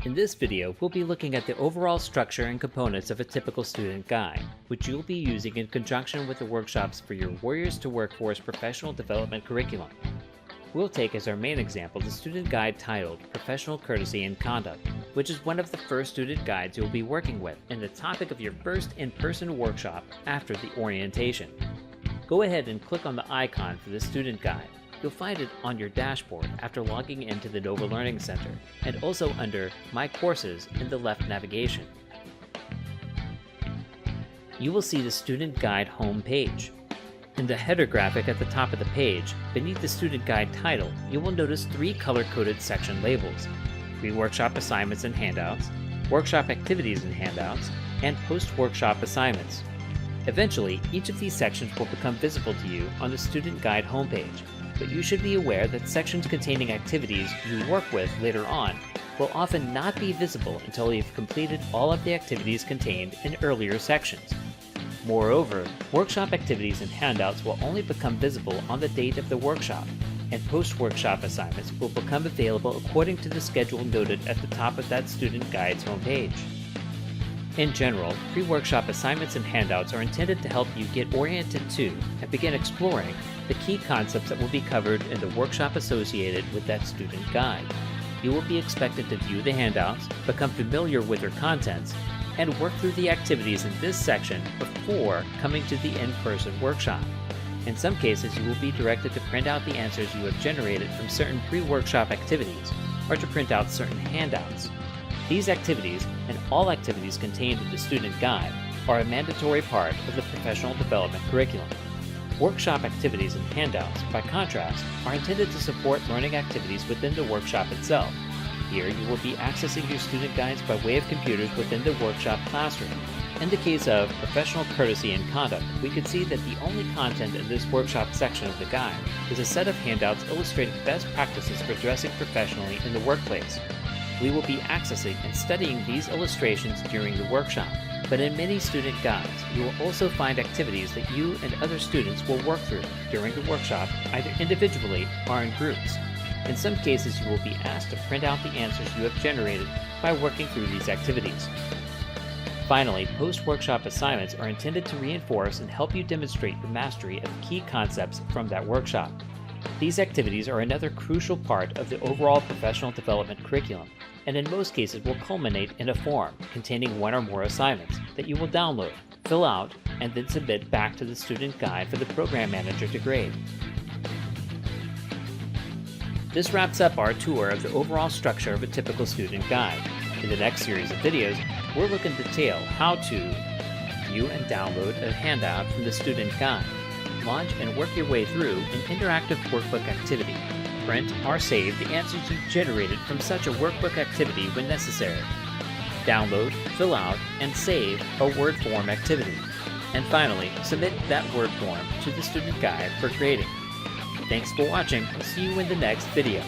In this video, we'll be looking at the overall structure and components of a typical student guide, which you'll be using in conjunction with the workshops for your Warriors to Workforce professional development curriculum. We'll take as our main example the student guide titled Professional Courtesy and Conduct, which is one of the first student guides you'll be working with and the topic of your first in-person workshop after the orientation. Go ahead and click on the icon for the student guide. You'll find it on your dashboard after logging into the Nova Learning Center, and also under My Courses in the left navigation. You will see the student guide home page. In the header graphic at the top of the page, beneath the student guide title, you will notice three color-coded section labels: pre-workshop assignments and handouts, workshop activities and handouts, and post-workshop assignments. Eventually, each of these sections will become visible to you on the student guide homepage, but you should be aware that sections containing activities you work with later on will often not be visible until you've completed all of the activities contained in earlier sections. Moreover, workshop activities and handouts will only become visible on the date of the workshop, and post-workshop assignments will become available according to the schedule noted at the top of that student guide's homepage. In general, pre-workshop assignments and handouts are intended to help you get oriented to and begin exploring the key concepts that will be covered in the workshop associated with that student guide. You will be expected to view the handouts, become familiar with their contents, and work through the activities in this section before coming to the in-person workshop. In some cases, you will be directed to print out the answers you have generated from certain pre-workshop activities, or to print out certain handouts. These activities, and all activities contained in the student guide, are a mandatory part of the professional development curriculum. Workshop activities and handouts, by contrast, are intended to support learning activities within the workshop itself. Here, you will be accessing your student guides by way of computers within the workshop classroom. In the case of Professional Courtesy and Conduct, we can see that the only content in this workshop section of the guide is a set of handouts illustrating best practices for dressing professionally in the workplace. We will be accessing and studying these illustrations during the workshop, but in many student guides, you will also find activities that you and other students will work through during the workshop, either individually or in groups. In some cases, you will be asked to print out the answers you have generated by working through these activities. Finally, post-workshop assignments are intended to reinforce and help you demonstrate your mastery of key concepts from that workshop. These activities are another crucial part of the overall professional development curriculum, and in most cases will culminate in a form containing one or more assignments that you will download, fill out, and then submit back to the student guide for the program manager to grade. This wraps up our tour of the overall structure of a typical student guide. In the next series of videos, we'll look in detail how to view and download a handout from the student guide, launch and work your way through an interactive workbook activity, print or save the answers you've generated from such a workbook activity when necessary, download, fill out, and save a Word form activity, and finally, submit that Word form to the student guide for grading. Thanks for watching. See you in the next video.